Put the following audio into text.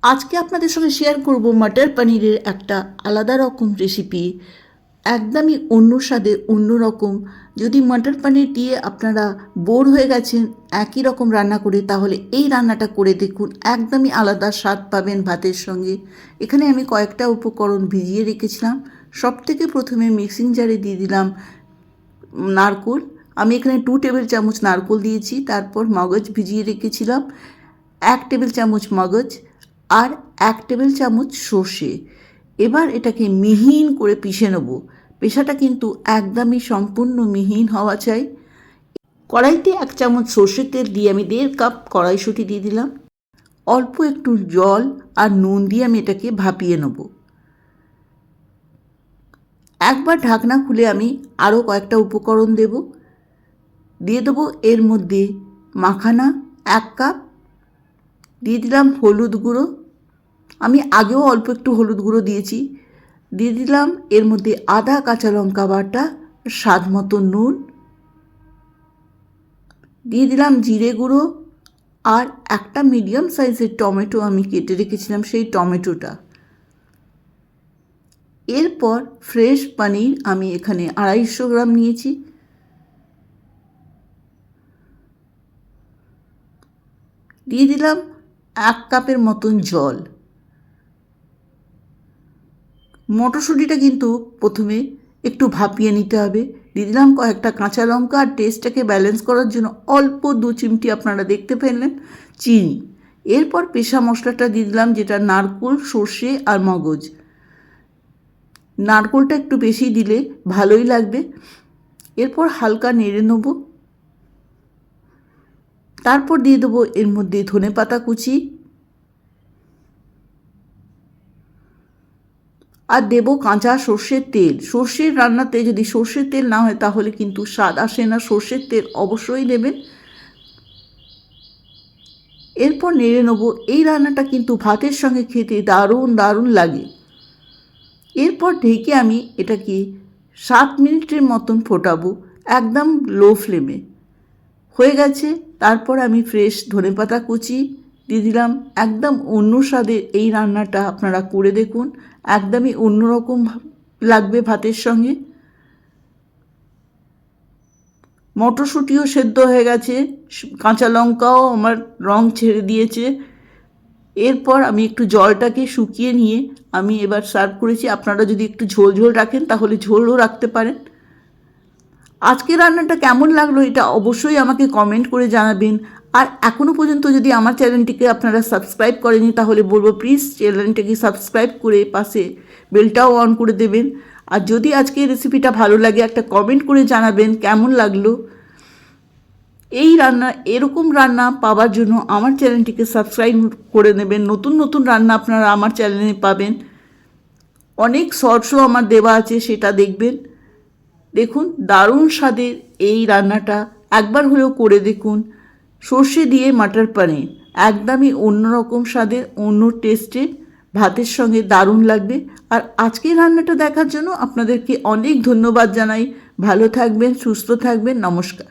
আজকে আপনাদের সঙ্গে শেয়ার করব মটর পনিরের একটা আলাদা রকম রেসিপি, একদমই অন্য স্বাদে, অন্য রকম। যদি মটর পনির দিয়ে আপনারা বোর হয়ে গেছেন একই রকম রান্না করে, তাহলে এই রান্নাটা করে দেখুন, একদমই আলাদা স্বাদ পাবেন ভাতের সঙ্গে। এখানে আমি কয়েকটা উপকরণ ভিজিয়ে রেখেছিলাম। সব থেকে প্রথমে মিক্সিং জারে দিয়ে দিলাম নারকোল। আমি এখানে 2 টেবিল চামচ নারকোল দিয়েছি। তারপর মগজ ভিজিয়ে রেখেছিলাম 1 টেবিল চামচ মগজ, আর 1 টেবিল চামচ সর্ষে। এবার এটাকে মিহিন করে পিষে নেব। পেষাটা কিন্তু একদমই সম্পূর্ণ মিহিন হওয়া চাই। কড়াইতে 1 চামচ সর্ষের তেল দিয়ে আমি 1.5 কাপ কড়াইশুঁটি দিয়ে দিলাম। অল্প একটু জল আর নুন দিয়ে আমি এটাকে ভাপিয়ে নেব। একবার ঢাকনা খুলে আমি আরও কয়েকটা উপকরণ দিয়ে দেবো। এর মধ্যে মাখানা 1 কাপ দিয়ে দিলাম, হলুদ গুঁড়ো, আমি আগেও অল্প একটু হলুদ গুঁড়ো দিয়েছি। দিয়ে দিলাম এর মধ্যে আদা কাঁচা লঙ্কা বাটা, স্বাদ মতো নুন, দিয়ে দিলাম জিরে গুঁড়ো, আর একটা মিডিয়াম সাইজের টমেটো আমি কেটে রেখেছিলাম, সেই টমেটোটা। এরপর ফ্রেশ পনির আমি এখানে 250 গ্রাম নিয়েছি। দিয়ে দিলাম 1 কাপের মতন জল। মটরশুঁটিটা কিন্তু প্রথমে একটু ভাপিয়ে নিতে হবে। দিয়ে দিলাম কয়েকটা কাঁচা লঙ্কা, আর টেস্টটাকে ব্যালেন্স করার জন্য অল্প 2 চিমটি, আপনারা দেখতে পেলেন, চিনি। এরপর পেষা মশলাটা দিয়ে দিলাম, যেটা নারকোল, সর্ষে আর মগজ। নারকোলটা একটু বেশি দিলে ভালোই লাগবে। এরপর হালকা নেড়ে নেব। তারপর দিয়ে দেবো এর মধ্যে ধনেপাতা কুচি, আর দেবো কাঁচা সর্ষের তেল। সর্ষের রান্নাতে যদি সর্ষের তেল না হয় তাহলে কিন্তু স্বাদ আসে না, সর্ষের তেল অবশ্যই দেবেন। এরপর নেড়ে নেবো। এই রান্নাটা কিন্তু ভাতের সঙ্গে খেতে দারুণ দারুণ লাগে। এরপর ঢেকে আমি এটাকে 7 মিনিটের মতন ফোটাবো, একদম লো ফ্লেমে। হয়ে গেছে। তারপর আমি ফ্রেশ ধনেপাতা কুচি দিয়ে দিলাম। একদম অন্য স্বাদের এই রান্নাটা আপনারা করে দেখুন, একদমই অন্যরকম লাগবে ভাতের সঙ্গে। মটরশুঁটিও সেদ্ধ হয়ে গেছে, কাঁচা লঙ্কাও আমার রং ছেড়ে দিয়েছে। এরপর আমি একটু জলটাকে শুকিয়ে নিয়ে আমি এবার সার্ভ করেছি। আপনারা যদি একটু ঝোল ঝোল রাখেন তাহলে ঝোলও রাখতে পারেন। আজকের রান্নাটা কেমন লাগলো এটা অবশ্যই আমাকে কমেন্ট করে জানাবেন। আর এখনও পর্যন্ত যদি আমার চ্যানেলটিকে আপনারা সাবস্ক্রাইব করেনি তাহলে বলবো প্লিজ চ্যানেলটিকে সাবস্ক্রাইব করে পাশে বেলটাও অন করে দেবেন। আর যদি আজকের রেসিপিটা ভালো লাগে একটা কমেন্ট করে জানাবেন কেমন লাগলো। এই রান্না, এরকম রান্না পাওয়ার জন্য আমার চ্যানেলটিকে সাবস্ক্রাইব করে নেবেন। নতুন নতুন রান্না আপনারা আমার চ্যানেলে পাবেন। অনেক শর্টসও আমার দেওয়া আছে, সেটা দেখবেন। দেখুন দারুণ স্বাদের এই রান্নাটা একবার হলেও করে দেখুন। সর্ষে দিয়ে মটর পনির একদমই অন্যরকম স্বাদের, অন্য টেস্টে, ভাতের সঙ্গে দারুণ লাগবে। আর আজকের রান্নাটা দেখার জন্য আপনাদেরকে অনেক ধন্যবাদ জানাই। ভালো থাকবেন, সুস্থ থাকবেন, নমস্কার।